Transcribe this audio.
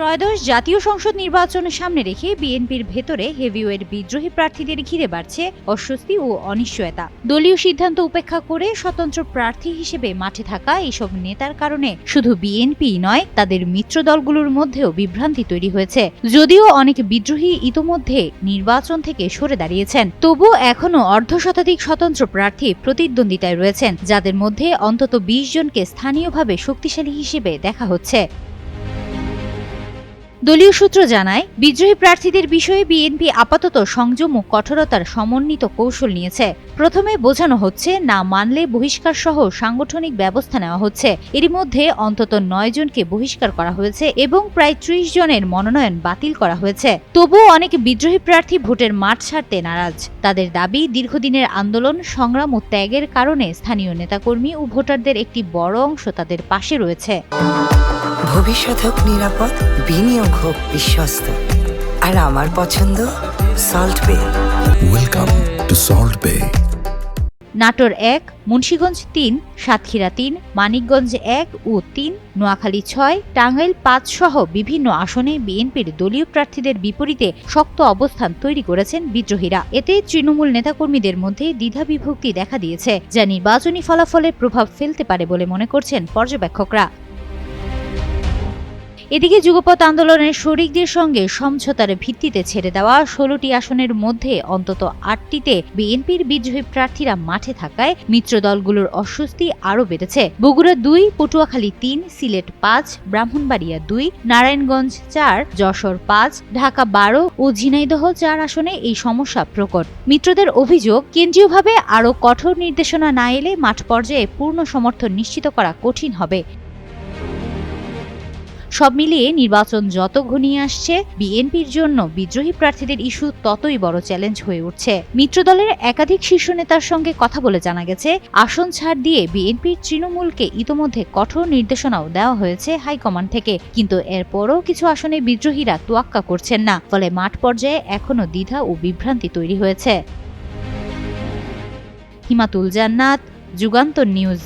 ত্রয়োদশ জাতীয় সংসদ নির্বাচনের সামনে রেখে বিএনপির ভেতরে হেভিওয়েট বিদ্রোহী প্রার্থীদের ঘিরে বাড়ছে অস্বস্তি ও অনিশ্চয়তা। দলীয় সিদ্ধান্ত উপেক্ষা করে স্বতন্ত্র প্রার্থী হিসেবে মাঠে থাকা এসব নেতার কারণে শুধু বিএনপিই নয়, তাদের মিত্র দলগুলোর মধ্যেও বিভ্রান্তি তৈরি হয়েছে। যদিও অনেক বিদ্রোহী ইতোমধ্যে নির্বাচন থেকে সরে দাঁড়িয়েছেন, তবু এখনও অর্ধশতাধিক স্বতন্ত্র প্রার্থী প্রতিদ্বন্দ্বিতায় রয়েছেন, যাদের মধ্যে অন্তত ২০ জনকে স্থানীয়ভাবে শক্তিশালী হিসেবে দেখা হচ্ছে। দলীয় সূত্র জানায়, বিদ্রোহী প্রার্থীদের বিষয়ে বিএনপি আপাতত সংযম ও কঠোরতার সমন্বিত কৌশল নিয়েছে। প্রথমে বোঝানো হচ্ছে, না মানলে বহিষ্কার সহ সাংগঠনিক ব্যবস্থা নেওয়া হচ্ছে। এরই মধ্যে অন্তত ৯ জনকে বহিষ্কার করা হয়েছে এবং প্রায় ৩০ জনের মনোনয়ন বাতিল করা হয়েছে। তবুও অনেক বিদ্রোহী প্রার্থী ভোটের মাঠ ছাড়তে নারাজ। তাদের দাবি, দীর্ঘদিনের আন্দোলন, সংগ্রাম ও ত্যাগের কারণে স্থানীয় নেতাকর্মী ও ভোটারদের একটি বড় অংশ তাদের পাশে রয়েছে। ভবিষ্যৎ হোক নিরাপদ, বিনিয়োগ হোক বিশ্বস্ত, আর আমার পছন্দ সল্ট বে। ওয়েলকাম টু সল্ট বে। নাটোর ১, মুন্সিগঞ্জ ৩, সাতক্ষীরা ৩, মানিকগঞ্জ ১ ও ৩, নোয়াখালী ৬, টাঙ্গাইল ৫ সহ বিভিন্ন আসনে বিএনপির দলীয় প্রার্থীদের বিপরীতে শক্ত অবস্থান তৈরি করেছেন বিদ্রোহীরা। এতে তৃণমূল নেতাকর্মীদের মধ্যে দ্বিধাবিভক্তি দেখা দিয়েছে, যা নির্বাচনী ফলাফলে প্রভাব ফেলতে পারে বলে মনে করছেন পর্যবেক্ষকরা। এদিকে যুগপৎ আন্দোলনের শরিকদের সঙ্গে সমঝোতার ভিত্তিতে ছেড়ে দেওয়া ১৬টি আসনের মধ্যে অন্তত ৮টিতে বিএনপির বিদ্রোহী প্রার্থীরা মাঠে থাকায় মিত্র দলগুলোর অস্বস্তি আরও বেড়েছে। বগুড়া ২, পটুয়াখালী ৩, সিলেট ৫, ব্রাহ্মণবাড়িয়া ২, নারায়ণগঞ্জ ৪, যশোর ৫, ঢাকা ১২ ও ঝিনাইদহ ৪ আসনে এই সমস্যা প্রকট। মিত্রদের অভিযোগ, কেন্দ্রীয়ভাবে আরও কঠোর নির্দেশনা না এলে মাঠ পর্যায়ে পূর্ণ সমর্থন নিশ্চিত করা কঠিন হবে। সব মিলিয়ে নির্বাচন যত ঘনিয়ে আসছে, বিএনপির জন্য বিদ্রোহী প্রার্থীদের ইস্যু ততই বড় চ্যালেঞ্জ হয়ে উঠছে। মিত্রদলের একাধিক শীর্ষ নেতার সঙ্গে কথা বলে জানা গেছে, আসন ছাড় দিয়ে বিএনপির তৃণমূলকে ইতোমধ্যে কঠোর নির্দেশনাও দেওয়া হয়েছে হাইকমান্ড থেকে, কিন্তু এরপরও কিছু আসনে বিদ্রোহীরা তোয়াক্কা করছেন না। ফলে মাঠ পর্যায়ে এখনও দ্বিধা ও বিভ্রান্তি তৈরি হয়েছে। হিমাতুল জান্নাত, যুগান্তর নিউজ।